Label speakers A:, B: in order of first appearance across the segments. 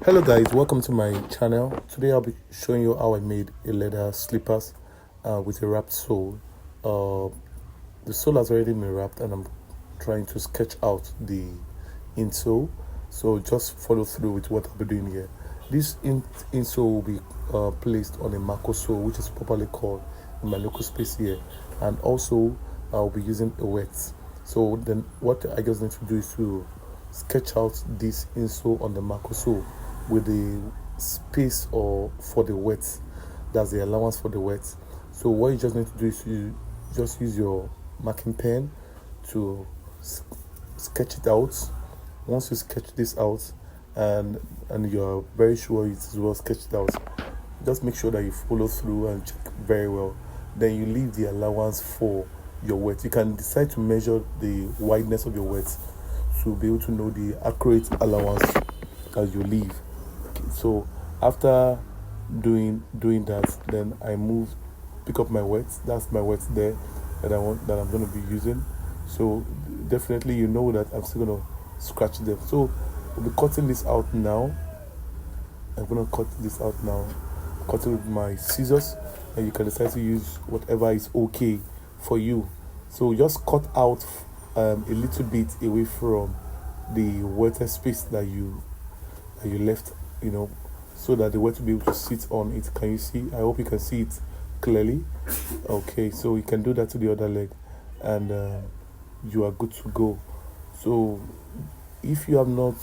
A: Hello guys, welcome to my channel. Today I'll be showing you how I made a leather slippers with a wrapped sole. The sole has already been wrapped and I'm trying to sketch out the insole. So just follow through with what I'll be doing here. This insole will be placed on a Mako sole, which is properly called in my local space here. And also I'll be using a wet. So then what I just need to do is to sketch out this insole on the Mako sole with the space or for the wet. That's the allowance for the wet. So what you just need to do is you just use your marking pen to sketch it out. Once you sketch this out and you're very sure it is well sketched out, just make sure that you follow through and check very well. Then you leave the allowance for your wet. You can decide to measure the wideness of your wet to be able to know the accurate allowance as you leave. So after doing that, then I pick up my wet. That's my wet there that I'm going to be using. So definitely you know that I'm still going to scratch them. So we'll be cutting this out now. I'm going to cut this out now. Cut it with my scissors, and you can decide to use whatever is okay for you. So just cut out a little bit away from the wetted space that you left, so that the wet will be able to sit on it. Can you see? I hope you can see it clearly. Okay, so you can do that to the other leg, and you are good to go. So if you have not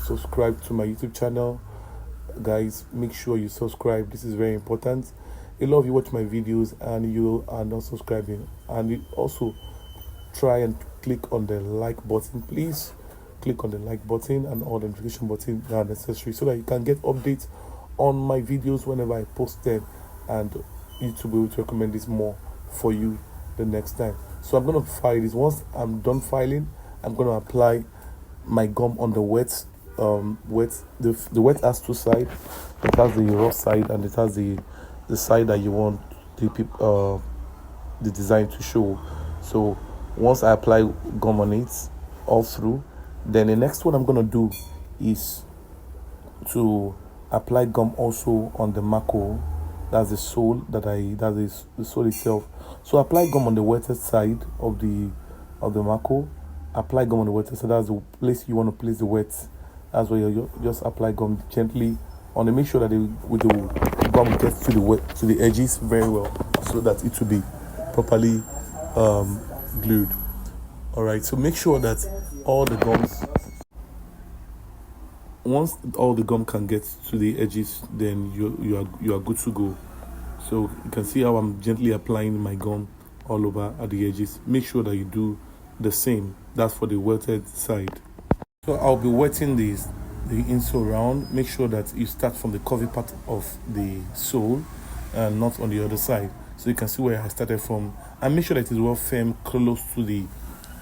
A: subscribed to my YouTube channel, guys, make sure you subscribe. This is very important. A lot of you watch my videos and you are not subscribing, and you also try and click on the like button. Please click on the like button and all the notification button that are necessary so that you can get updates on my videos whenever I post them, and YouTube will recommend this more for you the next time. So I'm going to file this. Once I'm done filing, I'm going to apply my gum on the wet. The wet has two sides. It has the rough side and it has the side that you want the design to show. So once I apply gum on it all through, then the next one I'm going to do is to apply gum also on the Mako. That's the sole that is the sole itself. So apply gum on the wetted side of the Mako. Apply gum on the wetted side. That's the place you want to place the wet. That's where you just apply gum gently on it. Make sure that the gum gets to the edges very well, so that it will be properly glued. Alright, so make sure that once all the gum can get to the edges, then you are good to go. So you can see how I'm gently applying my gum all over at the edges. Make sure that you do the same. That's for the wetted side. So I'll be wetting the insole round. Make sure that you start from the curvy part of the sole and not on the other side. So you can see where I started from, and make sure that it is well firm close to the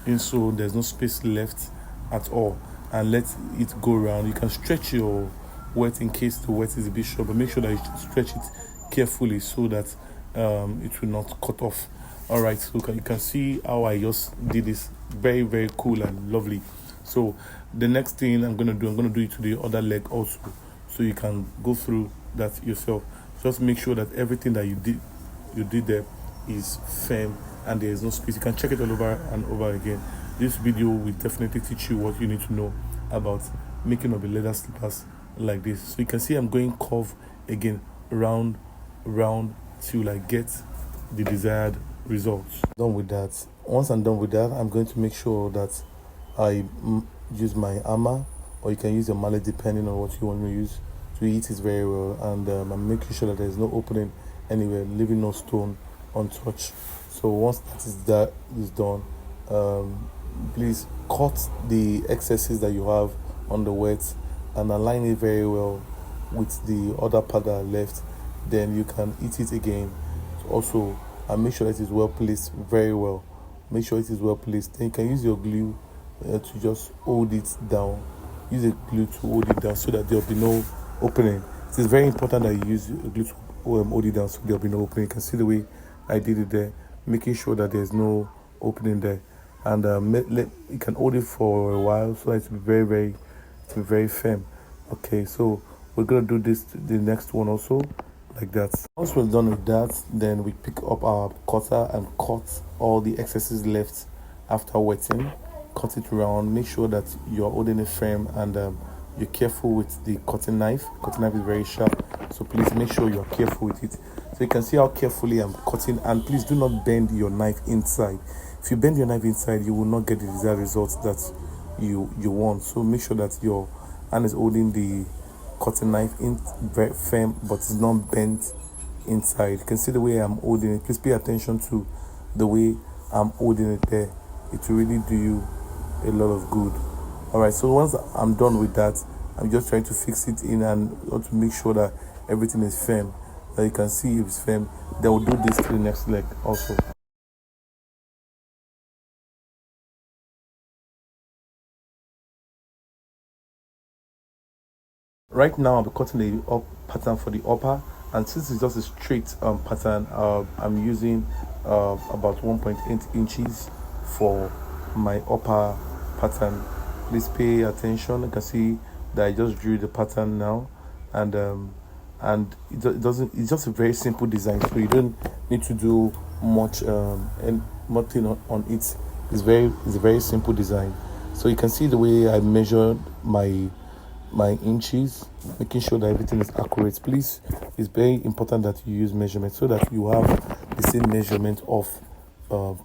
A: insole. There's no space left at all, and let it go around. You can stretch your wet in case the wet is a bit short, but make sure that you stretch it carefully so that it will not cut off. All right, so you can see how I just did this. Very, very cool and lovely. So the next thing I'm gonna do it to the other leg also, so you can go through that yourself. Just make sure that everything that you did there is firm and there is no space. You can check it all over and over again. This video will definitely teach you what you need to know about making up a leather slippers like this. So you can see I'm going curve again, round till I get the desired results. Done with that. Once I'm done with that, I'm going to make sure that I use my hammer, or you can use your mallet depending on what you want to use, to hit it very well. And I'm making sure that there is no opening anywhere, leaving no stone untouched. So once that is done, please cut the excesses that you have on the wet and align it very well with the other part that are left. Then you can hit it again also, and make sure that it is well placed very well. Make sure it is well placed. Then you can use your glue to just hold it down. Use a glue to hold it down so that there will be no opening. It is very important that you use a glue to hold it down so there will be no opening. You can see the way I did it there, making sure that there is no opening there. And you can hold it for a while so that it will be very, very firm. Okay, so we're gonna do this the next one also, like that. Once we're done with that, then we pick up our cutter and cut all the excesses left after wetting. Cut it around. Make sure that you're holding a frame and you're careful with the cutting knife. Cutting knife is very sharp, so please make sure you're careful with it. So you can see how carefully I'm cutting, and please do not bend your knife inside. If you bend your knife inside, you will not get the desired results that you want. So make sure that your hand is holding the cutting knife in very firm, but it's not bent inside. You can see the way I'm holding it. Please pay attention to the way I'm holding it there. It will really do you a lot of good. All right, so once I'm done with that, I'm just trying to fix it in and want to make sure that everything is firm. That you can see if it's firm. Then we'll do this to the next leg also. Right now I'll be cutting the up pattern for the upper, and since it's just a straight pattern, I'm using about 1.8 inches for my upper pattern. Please pay attention. You can see that I just drew the pattern now, and it doesn't, it's just a very simple design, so you don't need to do much and much thing on it. It's a very simple design. So you can see the way I measured my inches, making sure that everything is accurate. Please, it's very important that you use measurement so that you have the same measurement of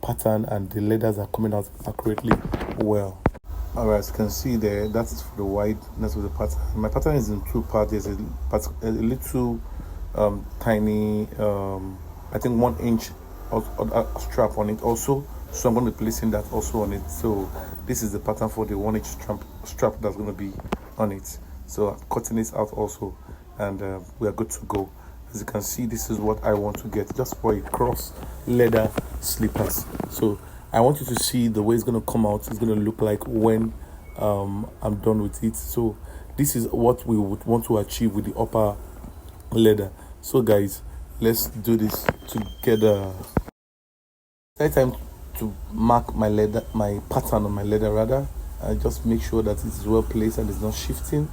A: pattern and the letters are coming out accurately well. All right, as you can see there, that is for the wideness of the pattern. My pattern is in two parts. There's a little tiny, I think 1 inch strap on it also. So I'm going to be placing that also on it. So this is the pattern for the 1 inch strap that's going to be on it. So I'm cutting it out also, and we are good to go. As you can see, this is what I want to get just for a cross leather slippers. So I want you to see the way it's going to come out. It's going to look like when I'm done with it. So this is what we would want to achieve with the upper leather. So guys, let's do this together. It's time to mark my pattern on my leather rather. I just make sure that it is well placed and it's not shifting.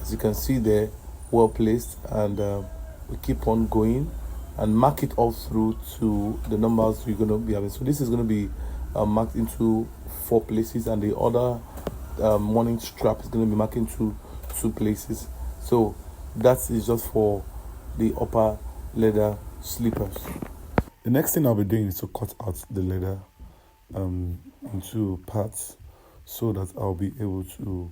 A: As you can see there, well placed, and we keep on going and mark it all through to the numbers you're going to be having. So this is going to be marked into 4 places, and the other 1 inch strap is going to be marked into 2 places. So that is just for the upper leather slippers. The next thing I'll be doing is to cut out the leather into parts so that I'll be able to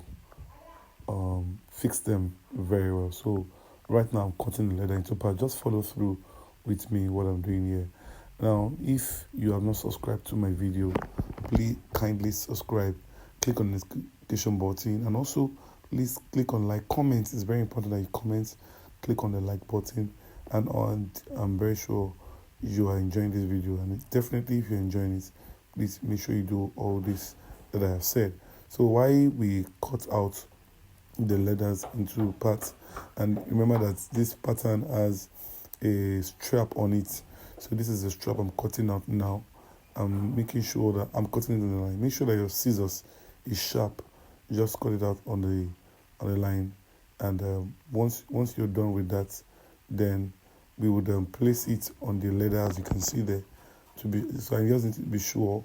A: fix them very well. So right now I'm cutting the leather into parts. Just follow through with me what I'm doing here. Now, if you have not subscribed to my video, please kindly subscribe. Click on the notification button, and also please click on like. Comment. It's very important that you comment. Click on the like button, and I'm very sure you are enjoying this video, and definitely if you're enjoying it, please make sure you do all this that I have said. So why we cut out the leathers into parts, and remember that this pattern has a strap on it. So this is the strap I'm cutting out now. I'm making sure that I'm cutting it on the line. Make sure that your scissors is sharp. Just cut it out on the line, and once you're done with that, then we would place it on the leather, as you can see there. So I just need to be sure.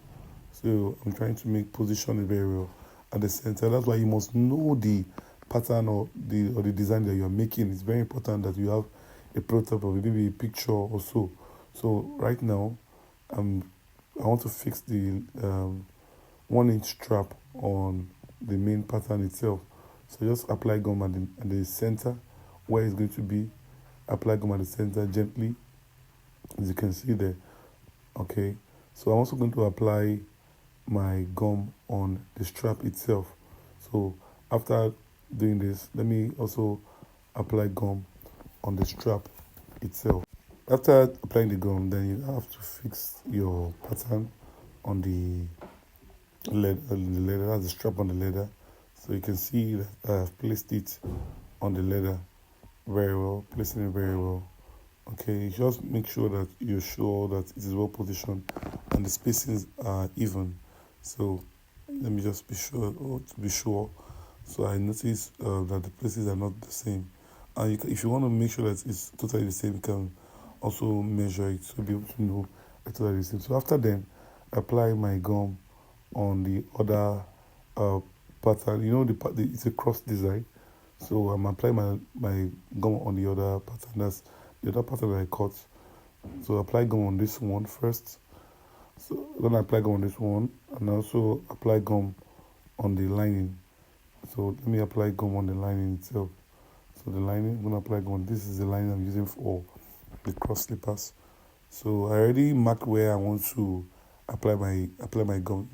A: So I'm trying to make position it very well at the center. That's why you must know the pattern or the design that you're making. It's very important that you have a prototype of it, maybe a picture or so. So right now, I want to fix the 1 inch strap on the main pattern itself. So just apply gum at the center where it's going to be. Apply gum at the center gently, as you can see there. Okay, so I'm also going to apply my gum on the strap itself. So after doing this, let me also apply gum on the strap itself. After applying the gum, then you have to fix your pattern on the leather. That's the strap on the leather. So you can see that I have placed it on the leather very well, placing it very well. Okay, just make sure that you're sure that it is well positioned and the spacings are even. So let me just be sure, to be sure
B: So I noticed that the places are not the same. And if you want to make sure that it's totally the same, you can also measure it to be able to know it's totally the same. So after then, apply my gum on the other uh, pattern. You know, it's a cross design. So I'm applying my gum on the other pattern. That's the other pattern that I cut. So apply gum on this one first. So then I apply gum on this one, and also apply gum on the lining. So let me apply gum on the lining itself. So the lining, I'm gonna apply gum. This is the lining I'm using for the cross slippers. So I already marked where I want to apply my gum.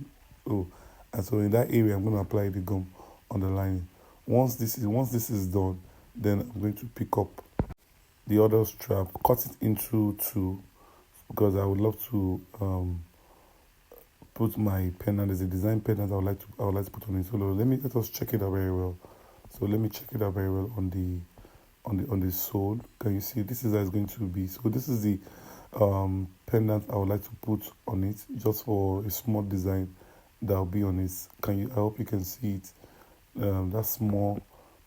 B: Oh, and so in that area, I'm gonna apply the gum on the lining. Once this is done, then I'm going to pick up the other strap, cut it into two because I would love to put my pendant. There's a design pendant I would like to put on it. So let us check it out very well. So let me check it out very well on the sole. Can you see this is how it's going to be? So this is the pendant I would like to put on it, just for a small design that will be on it. I hope you can see it. That small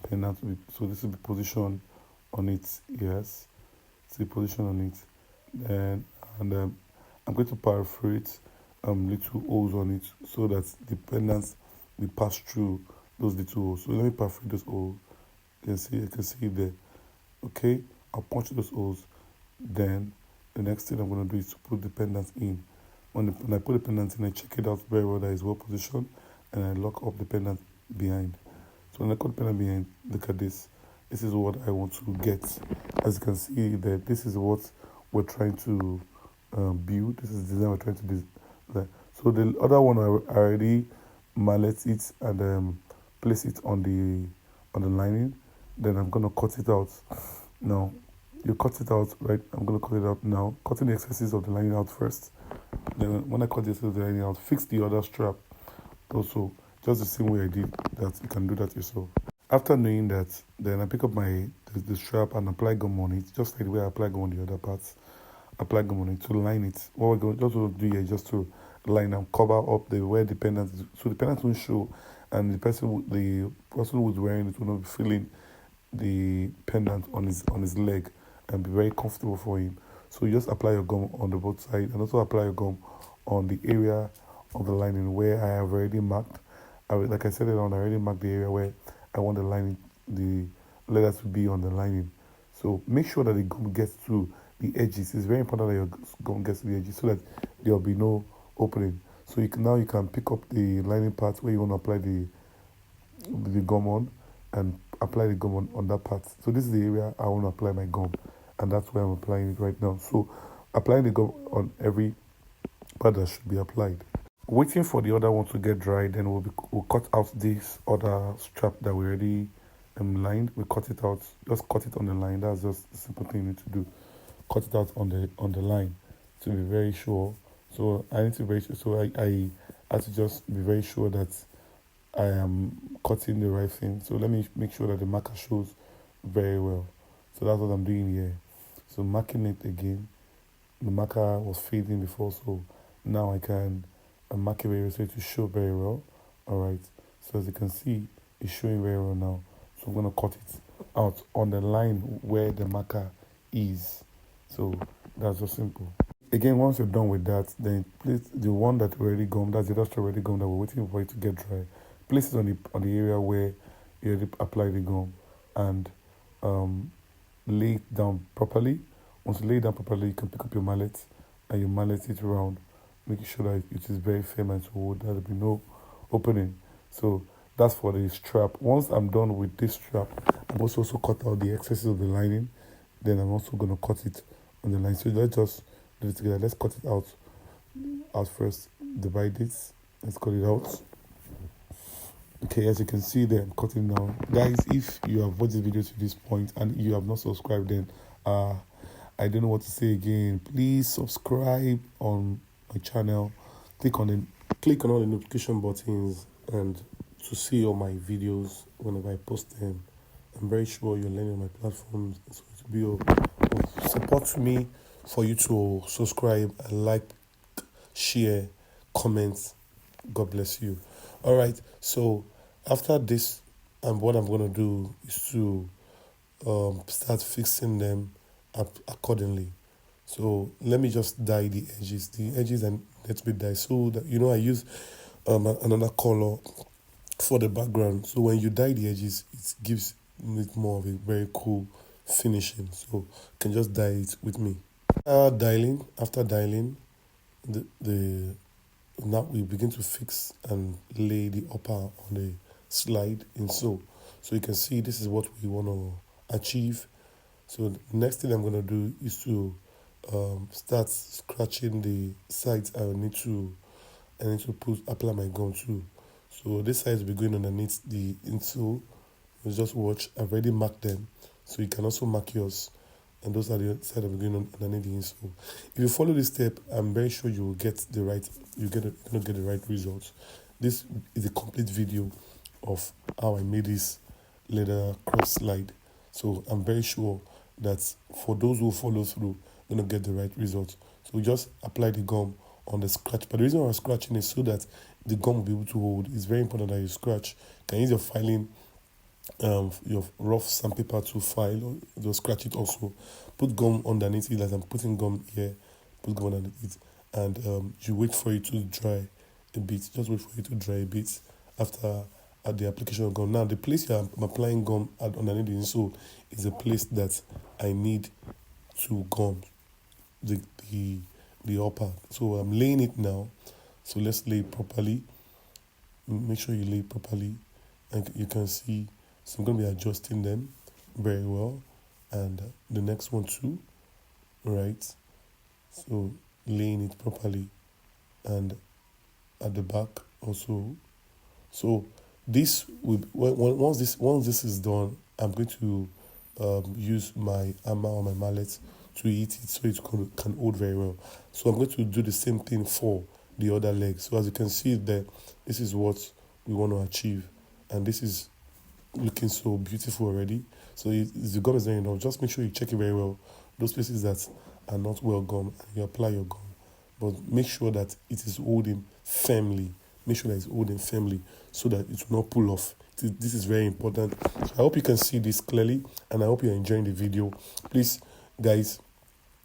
B: pendant so this will be positioned on it. Yes, it's a position on it, and I'm going to perforate little holes on it so that the pendants will pass through those little holes. So let me perforate those holes. You can see it there. Okay, I'll punch those holes. Then the next thing I'm going to do is to put the pendant in. When I put the pendant in, I check it out very well that it's well positioned, and I lock up the pendant behind. So when I cut the pendant behind, look at this. This is what I want to get. As you can see there, this is what we're trying to build. This is the design we're trying to do. So the other one I already mallet it and place it on the lining. Then I'm gonna cut it out. Now you cut it out, right? I'm gonna cut it out now. Cutting the excesses of the lining out first. Then when I cut the excesses of the lining out, fix the other strap. Also, just the same way I did that, you can do that yourself. After knowing that, then I pick up the strap and apply gum on it, just like the way I apply gum on the other parts. Apply gum on it to line it. What we're going to do here is just to line and cover up where the pendant is, so the pendant won't show, and the person who's wearing it will not be feeling the pendant on his leg and be very comfortable for him. So you just apply your gum on the both side and also apply your gum on the area of the lining where I have already marked. Like I said it on, I already marked the area where I want the leather to be on the lining. So make sure that the gum gets to the edges. It's very important that your gum gets to the edges so that there will be no opening. So you can pick up the lining part where you want to apply the gum on, and apply the gum on that part. So this is the area I want to apply my gum, and that's where I'm applying it right now. So applying the gum on every part that should be applied. Waiting for the other one to get dry, then we'll cut out this other strap that we already lined. We cut it out, just cut it on the line. That's just the simple thing you need to do. Cut it out on the line to be very sure. So I need to be very sure. So I have to just be very sure that I am cutting the right thing. So let me make sure that the marker shows very well. So that's what I'm doing here. So marking it again. The marker was fading before, so now I can mark it very well so it will show very well. Alright. So as you can see, it's showing very well now. So I'm gonna cut it out on the line where the marker is. So that's just simple. Again, once you're done with that, then place the one that already gummed, that's the dust already gum that we're waiting for it to get dry. Place it on the area where you already applied the gum, and lay it down properly. Once you lay it down properly, you can pick up your mallet and you mallet it around, making sure that it is very firm and so there'll be no opening. So that's for the strap. Once I'm done with this strap, I'm also cut out the excesses of the lining. Then I'm also gonna cut it on the line. So let's just do it together. Let's cut it out first. Divide it. Let's cut it out. Okay, as you can see there, I'm cutting now. Guys, if you have watched this video to this point and you have not subscribed, then I don't know what to say again. Please subscribe on my channel. Click on all the notification buttons and to see all my videos whenever I post them. I'm very sure you're learning on my platforms. It's going to be of support to me for you to subscribe and like, share, comment. God bless you. All right. So after this
A: And what I'm going to do is to start fixing them up accordingly. So let me just dye the edges. The edges and let me dye. So that I use another color for the background. So when you dye the edges, it gives it more of a very cool finishing. So you can just dye it with me. After dialing, the now we begin to fix and lay the upper on the slide insole. So you can see this is what we want to achieve. So the next thing I'm going to do is to start scratching the sides. I need to apply my gum too. So this side will be going underneath the insole. You just watch. I've already marked them, so you can also mark yours. And those are the side that will be going underneath the insole. If you follow this step, I'm very sure you will get the right. You're gonna get the right results. This is a complete video of how I made this leather cross slide. So I'm very sure that for those who follow through, you're gonna get the right results. So just apply the gum on the scratch. But the reason why I'm scratching is so that the gum will be able to hold. It's very important that you scratch. You can use your filing, your rough sandpaper to file or just scratch it also. Put gum underneath it, as I'm putting gum here. Put gum underneath it, and you wait for it to dry a bit. Just wait for it to dry a bit after at the application of gum. Now the place I'm applying gum underneath the insole is a place that I need to gum the the the upper. So I'm laying it now. So let's lay it properly. Make sure you lay it properly, and you can see. So I'm going to be adjusting them very well, and the next one too, right? So laying it properly, and at the back also. So this will once this is done, I'm going to use my hammer or my mallet to hit it so it can hold very well. So I'm going to do the same thing for the other leg. So as you can see there, this is what we want to achieve, and this is looking so beautiful already. So the gum is very enough. Just make sure you check it very well. Those places that are not well gummed, you apply your gum, but make sure that it is holding firmly. Make sure that it's holding firmly so that it will not pull off. This is very important. So I hope you can see this clearly, and I hope you're enjoying the video. Please, guys,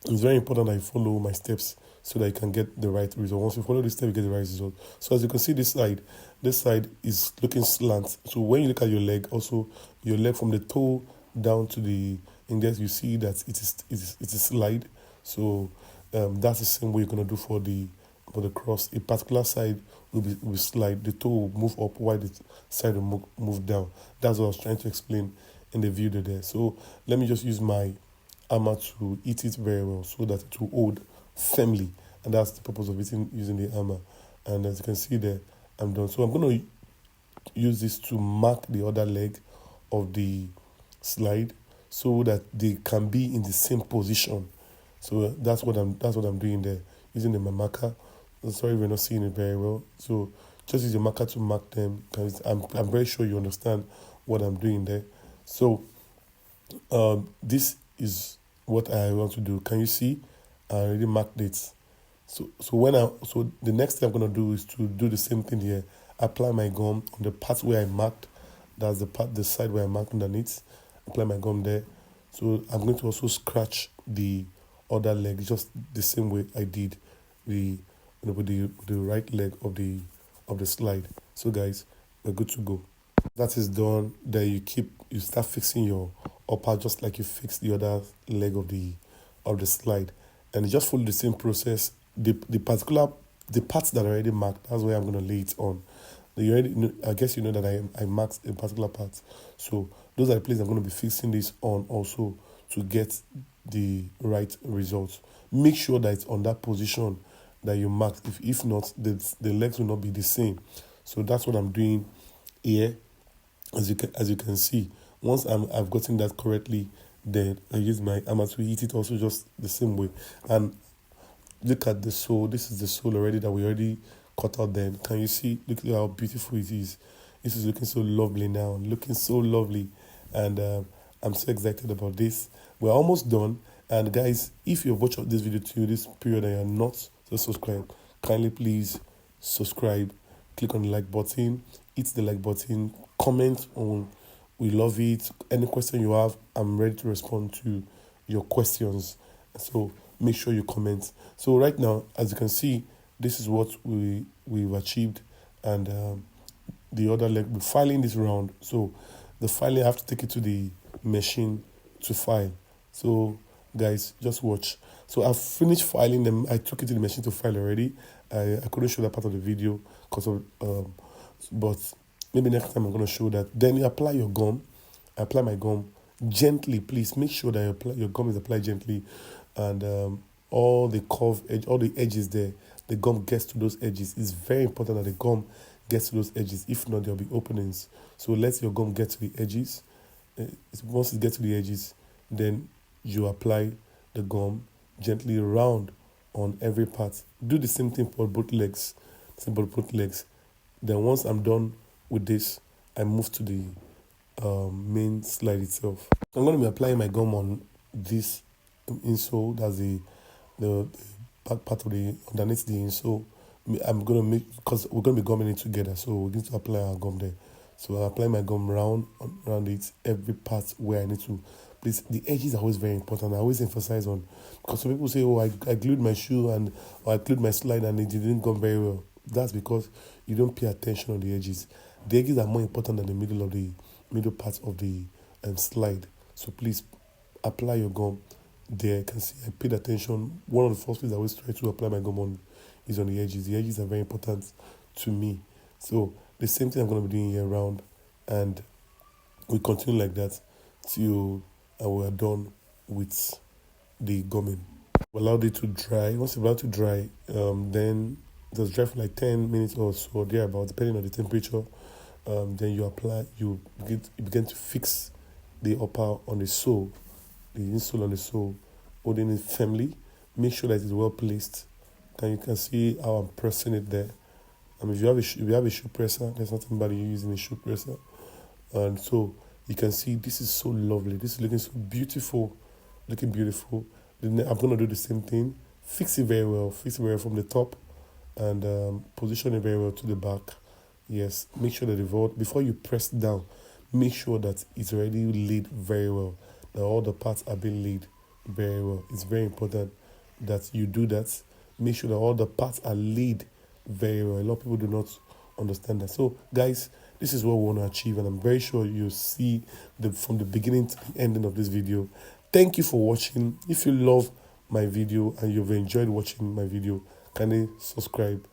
A: it's very important that you follow my steps so that you can get the right result. Once you follow this step, you get the right result. So as you can see, this side is looking slant. So when you look at your leg, also your leg from the toe down to the index, you see that it is slide. So that's the same way you're gonna do for the cross. A particular side will slide. The toe will move up while the side will move down. That's what I was trying to explain in the video there. So let me just use my hammer to hit it very well so that it will hold firmly, and that's the purpose of using the hammer. And as you can see there, I'm done. So I'm going to use this to mark the other leg of the slide so that they can be in the same position. So that's what I'm doing there, using my marker. I'm sorry we're not seeing it very well. So just use your marker to mark them, because I'm very sure you understand what I'm doing there. So this is what I want to do. Can you see? I already marked it. So the next thing I'm gonna do is to do the same thing here. Apply my gum on the part where I marked. That's the side where I marked underneath. Apply my gum there. So I'm going to also scratch the other leg just the same way I did with the right leg of the slide. So guys, we're good to go. That is done. Then you start fixing your upper just like you fix the other leg of the slide, and you just follow the same process. The parts that are already marked, that's where I'm gonna lay it on. You already know, I guess you know that I marked a particular part. So those are the places I'm gonna be fixing this on also to get the right results. Make sure that it's on that position that you marked. If not, the legs will not be the same. So that's what I'm doing here. As you can see, once I've gotten that correctly, then I use my hammer to hit it also just the same way. And look at the sole. This is the sole already that we already cut out then. Can you see? Look at how beautiful it is. This is looking so lovely now. Looking so lovely. And I'm so excited about this. We're almost done. And guys, if you've watched this video to this period and you're not subscribed, kindly please subscribe. Click on the like button. Hit the like button. Comment on We love it. Any question you have, I'm ready to respond to your questions. So make sure you comment. So right now, as you can see, this is what we've achieved, and the other leg, we're filing this round. So the filing, I have to take it to the machine to file. So guys, just watch. So I've finished filing them. I took it to the machine to file already. I couldn't show that part of the video because of but maybe next time I'm going to show that. Then you apply your gum. I apply my gum gently. Please make sure that your gum is applied gently, and all the curve edge, all the edges there, the gum gets to those edges. It's very important that the gum gets to those edges. If not, there'll be openings. So let your gum get to the edges. Once it gets to the edges, then you apply the gum gently round on every part. Do the same thing for both legs. Then once I'm done with this, I move to the main slide itself. I'm going to be applying my gum on this insole. That's the back part of the underneath the insole. I'm going to make, because we're going to be gumming it together, so we need to apply our gum there. So I apply my gum around it, every part where I need to. Please, the edges are always very important. I always emphasize on, because some people say, oh, I glued my shoe or I glued my slide and it didn't gum very well. That's because you don't pay attention on the edges. The edges are more important than the middle part of the slide. So please apply your gum there. You can see I paid attention. One of the first places I always try to apply my gum on is on the edges. The edges are very important to me. So the same thing I'm going to be doing here around, and we continue like that till we're done with the gumming. We allowed it to dry. Once it's allowed to dry, then just dry for like 10 minutes or so, thereabout, depending on the temperature. Then you begin to fix the upper on the sole, the insole on the sole, holding it firmly. Make sure that it's well placed. And you can see how I'm pressing it there. If you have a shoe presser, there's nothing bad you using a shoe presser. And so you can see this is so lovely. This is looking so beautiful, Then I'm going to do the same thing. Fix it very well from the top, and position it very well to the back. Yes, make sure that the vault, before you press down, make sure that it's already laid very well, that all the parts are being laid very well. It's very important that you do that. Make sure that all the parts are laid very well. A lot of people do not understand that. So guys, this is what we want to achieve, and I'm very sure you'll see from the beginning to the ending of this video. Thank you for watching. If you love my video and you've enjoyed watching my video, kindly subscribe,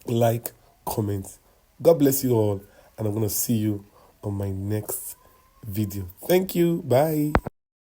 A: like, comment. God bless you all, and I'm going to see you on my next video. Thank you. Bye.